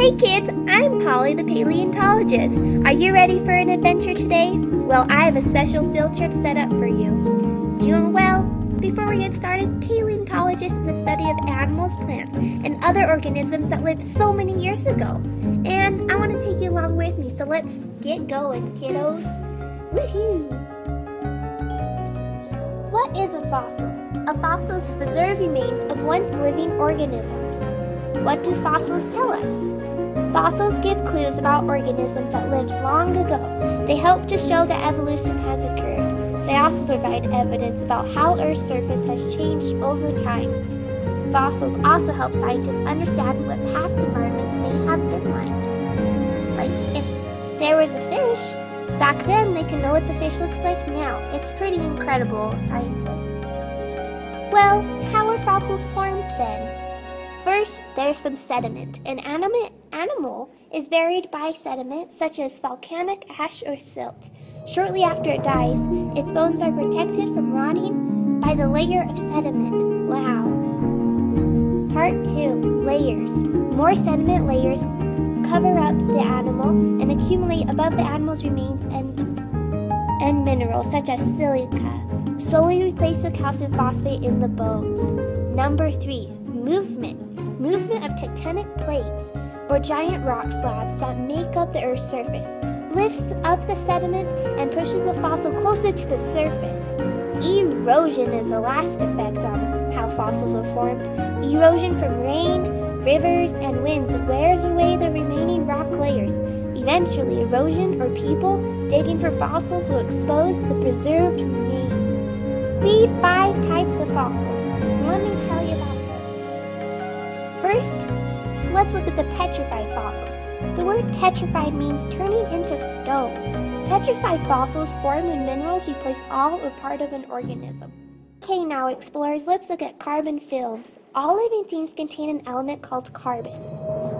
Hey kids, I'm Polly the paleontologist. Are you ready for an adventure today? Well, I have a special field trip set up for you. Doing well? Before we get started, paleontology is the study of animals, plants, and other organisms that lived so many years ago. And I want to take you along with me, so let's get going, kiddos. Woohoo! What is a fossil? A fossil is the preserved remains of once living organisms. What do fossils tell us? Fossils give clues about organisms that lived long ago. They help to show that evolution has occurred. They also provide evidence about how Earth's surface has changed over time. Fossils also help scientists understand what past environments may have been like. Like if there was a fish, back then they can know what the fish looks like now. It's pretty incredible, scientists. Well, how are fossils formed then? First, there's some sediment. An animal is buried by sediment such as volcanic ash or silt. Shortly after it dies, its bones are protected from rotting by the layer of sediment. Wow. Part 2. Layers. More sediment layers cover up the animal and accumulate above the animal's remains and minerals such as silica. Slowly replace the calcium phosphate in the bones. Number 3. Movement. Movement of tectonic plates, or giant rock slabs that make up the Earth's surface, lifts up the sediment and pushes the fossil closer to the surface. Erosion is the last effect on how fossils are formed. Erosion from rain, rivers, and winds wears away the remaining rock layers. Eventually, erosion or people digging for fossils will expose the preserved remains. We have 5 types of fossils. Let me tell you about them. First, let's look at the petrified fossils. The word petrified means turning into stone. Petrified fossils form when minerals replace all or part of an organism. Okay, now explorers, let's look at carbon films. All living things contain an element called carbon.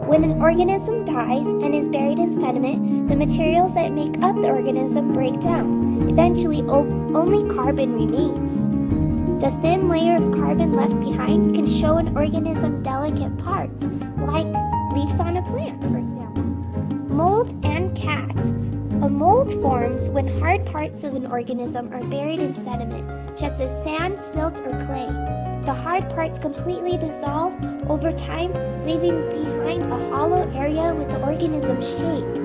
When an organism dies and is buried in sediment, the materials that make up the organism break down. Eventually, only carbon remains. The thin layer of carbon left behind can show an organism's delicate parts, like leaves on a plant, for example. Mold and casts. A mold forms when hard parts of an organism are buried in sediment, such as sand, silt, or clay. The hard parts completely dissolve over time, leaving behind a hollow area with the organism's shape.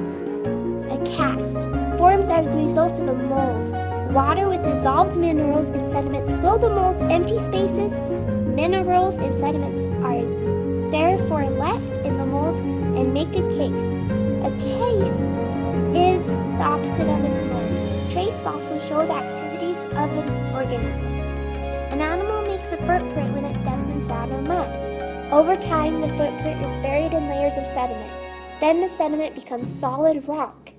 A cast forms as a result of a mold. Water with dissolved minerals and sediments fill the mold's empty spaces. Minerals and sediments are therefore left in the mold and make a case. A case is the opposite of its mold. Trace fossils show the activities of an organism. An animal makes a footprint when it steps in sand or mud. Over time, the footprint is buried in layers of sediment. Then the sediment becomes solid rock,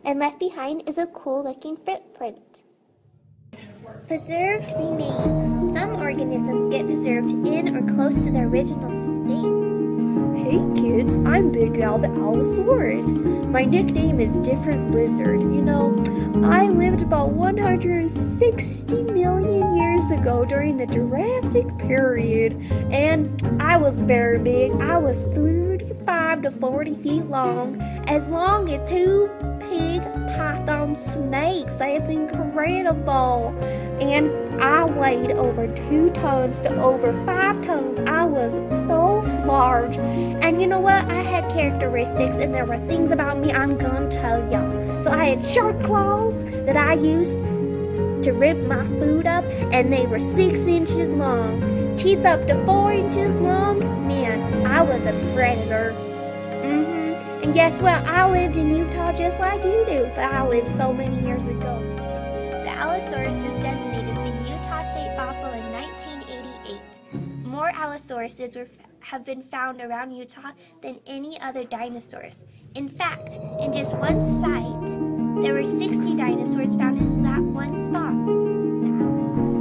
and left behind is a cool-looking footprint. Preserved remains. Some organisms get preserved in or close to their original state. Hey kids, I'm Big Al the Allosaurus. My nickname is Different Lizard. You know, I lived about 160 million years ago during the Jurassic period, and I was very big. I was 35 to 40 feet long as 2 pig python snakes. That's incredible. And I weighed over 2 tons to over 5 tons. I was so large. And you know what? I had characteristics, and there were things about me I'm gonna tell y'all. So I had sharp claws that I used to rip my food up, and they were 6 inches long. Teeth up to 4 inches long. Man, I was a predator. And guess what? I lived in Utah just like you do, but I lived so many years ago. The Allosaurus was designated the Utah State Fossil in 1988. More Allosauruses have been found around Utah than any other dinosaurs. In fact, in just one site, there were 60 dinosaurs found in that one spot.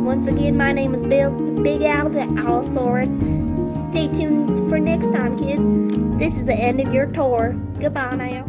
Once again, my name is Big Al the Allosaurus. Stay tuned for next time, kids. This is the end of your tour. Goodbye now.